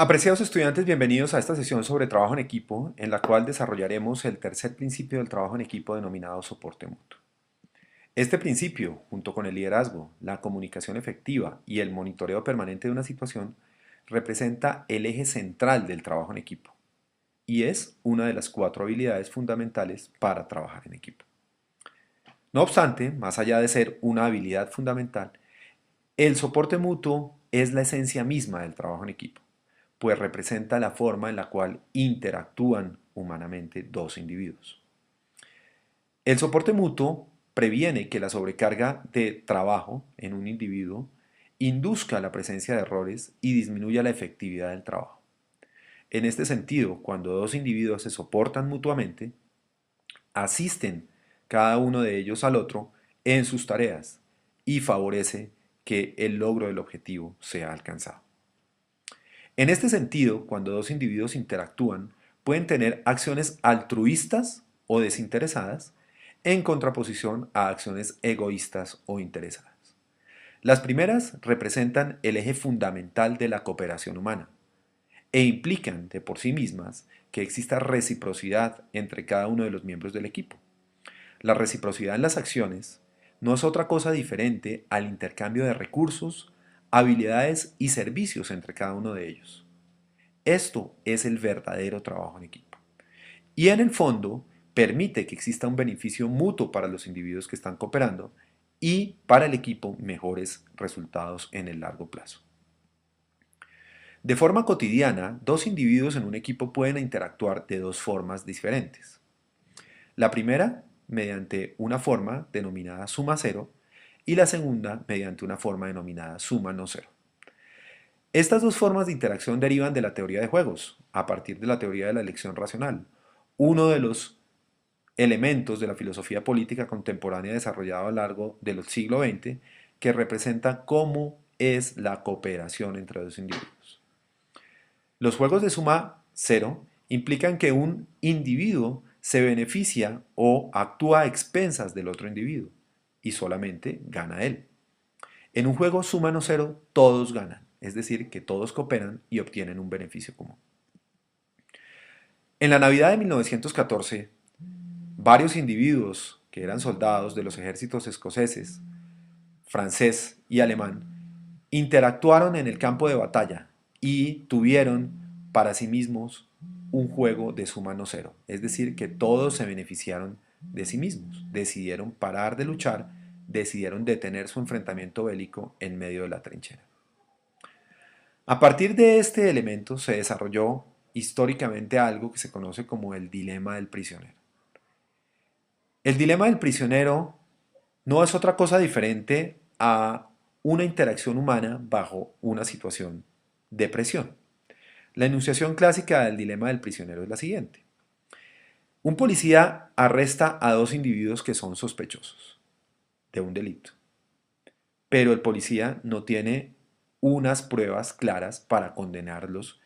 Apreciados estudiantes, bienvenidos a esta sesión sobre trabajo en equipo, en la cual desarrollaremos el tercer principio del trabajo en equipo denominado soporte mutuo. Este principio, junto con el liderazgo, la comunicación efectiva y el monitoreo permanente de una situación, representa el eje central del trabajo en equipo y es una de las cuatro habilidades fundamentales para trabajar en equipo. No obstante, más allá de ser una habilidad fundamental, el soporte mutuo es la esencia misma del trabajo en equipo, pues representa la forma en la cual interactúan humanamente dos individuos. El soporte mutuo previene que la sobrecarga de trabajo en un individuo induzca la presencia de errores y disminuya la efectividad del trabajo. En este sentido, cuando dos individuos se soportan mutuamente, asisten cada uno de ellos al otro en sus tareas y favorece que el logro del objetivo sea alcanzado. En este sentido, cuando dos individuos interactúan, pueden tener acciones altruistas o desinteresadas en contraposición a acciones egoístas o interesadas. Las primeras representan el eje fundamental de la cooperación humana e implican de por sí mismas que exista reciprocidad entre cada uno de los miembros del equipo. La reciprocidad en las acciones no es otra cosa diferente al intercambio de recursos, habilidades y servicios entre cada uno de ellos. Esto es el verdadero trabajo en equipo. Y en el fondo permite que exista un beneficio mutuo para los individuos que están cooperando y para el equipo mejores resultados en el largo plazo. De forma cotidiana, dos individuos en un equipo pueden interactuar de dos formas diferentes. La primera, mediante una forma denominada suma cero, y la segunda, mediante una forma denominada suma no cero. Estas dos formas de interacción derivan de la teoría de juegos, a partir de la teoría de la elección racional, uno de los elementos de la filosofía política contemporánea desarrollado a lo largo del siglo XX, que representa cómo es la cooperación entre dos individuos. Los juegos de suma cero implican que un individuo se beneficia o actúa a expensas del otro individuo y solamente gana él. En un juego suma no cero, todos ganan, es decir, que todos cooperan y obtienen un beneficio común. En la Navidad de 1914, varios individuos que eran soldados de los ejércitos escoceses, francés y alemán interactuaron en el campo de batalla y tuvieron para sí mismos un juego de suma no cero, es decir, que todos se beneficiaron de sí mismos, decidieron parar de luchar, decidieron detener su enfrentamiento bélico en medio de la trinchera. A partir de este elemento se desarrolló históricamente algo que se conoce como el dilema del prisionero. El dilema del prisionero no es otra cosa diferente a una interacción humana bajo una situación de presión. La enunciación clásica del dilema del prisionero es la siguiente. Un policía arresta a dos individuos que son sospechosos de un delito, pero el policía no tiene unas pruebas claras para condenarlos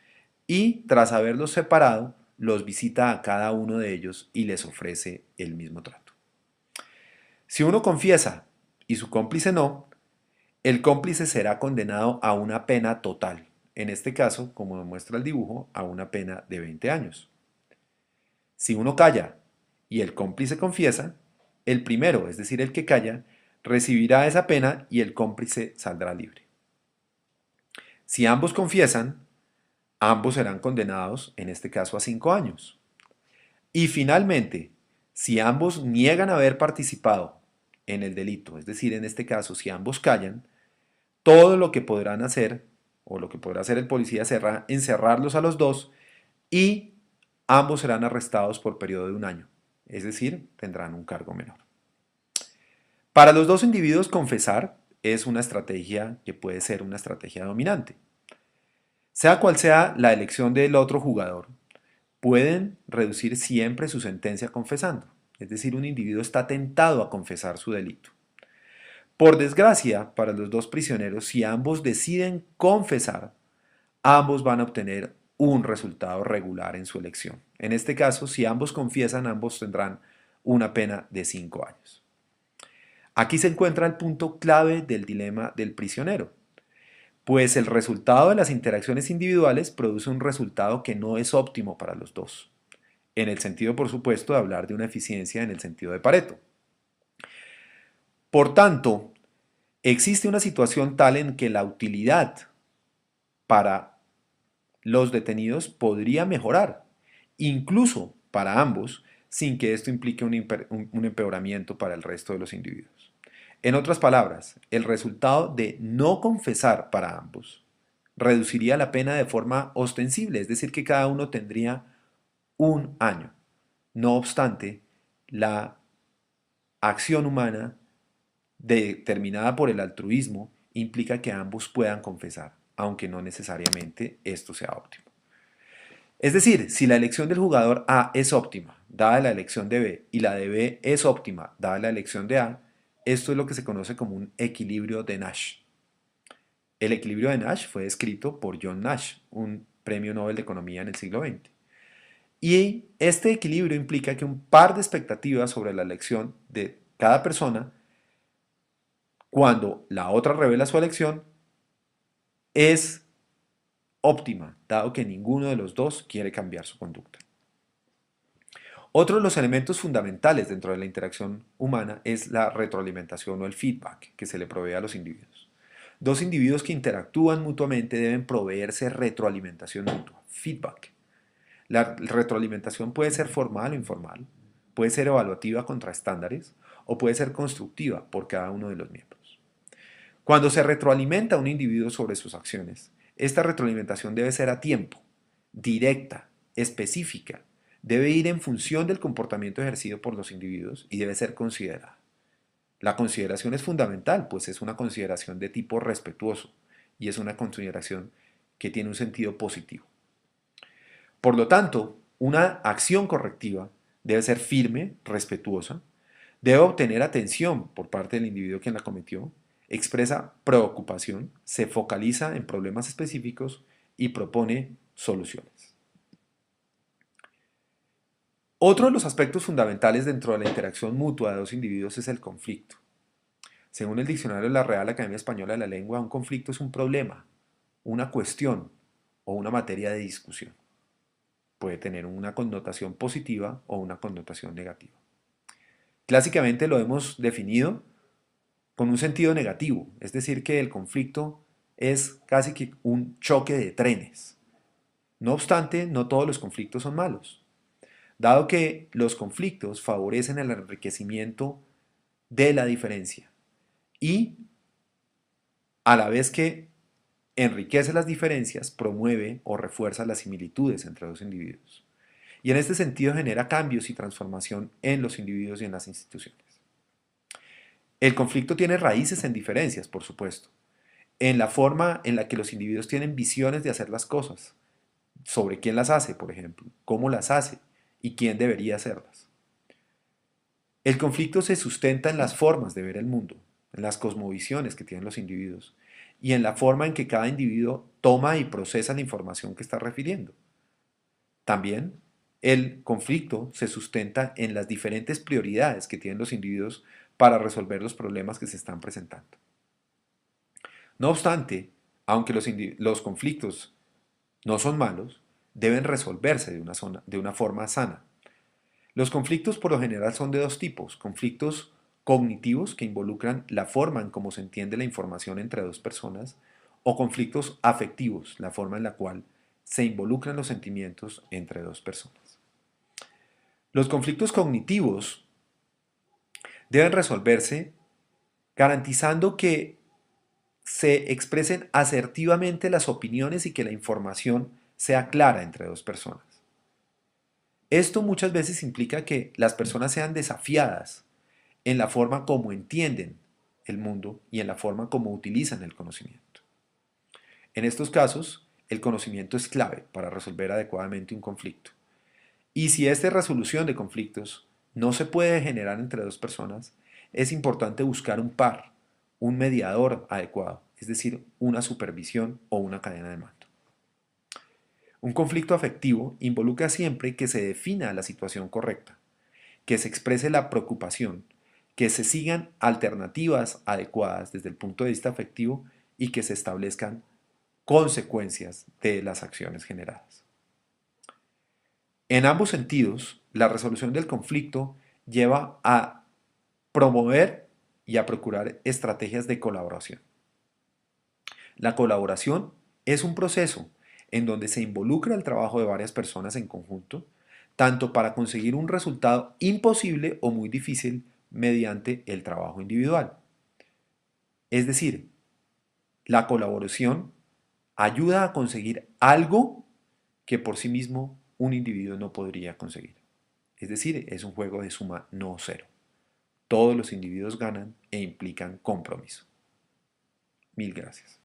y tras haberlos separado, los visita a cada uno de ellos y les ofrece el mismo trato. Si uno confiesa y su cómplice no, el cómplice será condenado a una pena total, en este caso, como demuestra el dibujo, a una pena de 20 años. Si uno calla y el cómplice confiesa, el primero, es decir, el que calla, recibirá esa pena y el cómplice saldrá libre. Si ambos confiesan, ambos serán condenados, en este caso, a 5 años. Y finalmente, si ambos niegan haber participado en el delito, es decir, en este caso, si ambos callan, todo lo que podrán hacer, o lo que podrá hacer el policía, será encerrarlos a los dos y ambos serán arrestados por periodo de un año, es decir, tendrán un cargo menor. Para los dos individuos, confesar es una estrategia que puede ser una estrategia dominante. Sea cual sea la elección del otro jugador, pueden reducir siempre su sentencia confesando, es decir, un individuo está tentado a confesar su delito. Por desgracia, para los dos prisioneros, si ambos deciden confesar, ambos van a obtener un resultado regular en su elección. En este caso, si ambos confiesan, ambos tendrán una pena de 5 años. Aquí se encuentra el punto clave del dilema del prisionero. pues el resultado de las interacciones individuales produce un resultado que no es óptimo para los dos, en el sentido, por supuesto, de hablar de una eficiencia en el sentido de Pareto. Por tanto, existe una situación tal en que la utilidad para los detenidos podría mejorar, incluso para ambos, sin que esto implique un empeoramiento para el resto de los individuos. En otras palabras, el resultado de no confesar para ambos reduciría la pena de forma ostensible, es decir, que cada uno tendría un año. No obstante, la acción humana determinada por el altruismo implica que ambos puedan confesar, aunque no necesariamente esto sea óptimo. Es decir, si la elección del jugador A es óptima, dada la elección de B, y la de B es óptima, dada la elección de A, esto es lo que se conoce como un equilibrio de Nash. El equilibrio de Nash fue descrito por John Nash, un premio Nobel de Economía en el siglo XX. Y este equilibrio implica que un par de expectativas sobre la elección de cada persona, cuando la otra revela su elección, es óptima, dado que ninguno de los dos quiere cambiar su conducta. Otro de los elementos fundamentales dentro de la interacción humana es la retroalimentación o el feedback que se le provee a los individuos. Dos individuos que interactúan mutuamente deben proveerse retroalimentación mutua, feedback. La retroalimentación puede ser formal o informal, puede ser evaluativa contra estándares o puede ser constructiva por cada uno de los miembros. Cuando se retroalimenta a un individuo sobre sus acciones, esta retroalimentación debe ser a tiempo, directa, específica, debe ir en función del comportamiento ejercido por los individuos y debe ser considerada. La consideración es fundamental, pues es una consideración de tipo respetuoso y es una consideración que tiene un sentido positivo. Por lo tanto, una acción correctiva debe ser firme, respetuosa, debe obtener atención por parte del individuo quien la cometió, expresa preocupación, se focaliza en problemas específicos y propone soluciones. Otro de los aspectos fundamentales dentro de la interacción mutua de dos individuos es el conflicto. Según el diccionario de la Real Academia Española de la Lengua, un conflicto es un problema, una cuestión o una materia de discusión. Puede tener una connotación positiva o una connotación negativa. Clásicamente lo hemos definido con un sentido negativo, es decir, que el conflicto es casi que un choque de trenes. No obstante, no todos los conflictos son malos, dado que los conflictos favorecen el enriquecimiento de la diferencia y a la vez que enriquece las diferencias, promueve o refuerza las similitudes entre los individuos. Y en este sentido genera cambios y transformación en los individuos y en las instituciones. El conflicto tiene raíces en diferencias, por supuesto, en la forma en la que los individuos tienen visiones de hacer las cosas, sobre quién las hace, por ejemplo, cómo las hace y quién debería hacerlas. El conflicto se sustenta en las formas de ver el mundo, en las cosmovisiones que tienen los individuos y en la forma en que cada individuo toma y procesa la información que está refiriendo. También el conflicto se sustenta en las diferentes prioridades que tienen los individuos para resolver los problemas que se están presentando. No obstante, aunque los conflictos no son malos, deben resolverse de una forma sana. Los conflictos por lo general son de dos tipos: conflictos cognitivos que involucran la forma en cómo se entiende la información entre dos personas, o conflictos afectivos, la forma en la cual se involucran los sentimientos entre dos personas. Los conflictos cognitivos deben resolverse garantizando que se expresen asertivamente las opiniones y que la información sea clara entre dos personas. Esto muchas veces implica que las personas sean desafiadas en la forma como entienden el mundo y en la forma como utilizan el conocimiento. En estos casos, el conocimiento es clave para resolver adecuadamente un conflicto. Y si esta resolución de conflictos no se puede generar entre dos personas, es importante buscar un par, un mediador adecuado, es decir, una supervisión o una cadena de mando. Un conflicto afectivo involucra siempre que se defina la situación correcta, que se exprese la preocupación, que se sigan alternativas adecuadas desde el punto de vista afectivo y que se establezcan consecuencias de las acciones generadas. En ambos sentidos, la resolución del conflicto lleva a promover y a procurar estrategias de colaboración. La colaboración es un proceso en donde se involucra el trabajo de varias personas en conjunto, tanto para conseguir un resultado imposible o muy difícil mediante el trabajo individual. Es decir, la colaboración ayuda a conseguir algo que por sí mismo un individuo no podría conseguir. Es decir, es un juego de suma no cero. Todos los individuos ganan e implican compromiso. Mil gracias.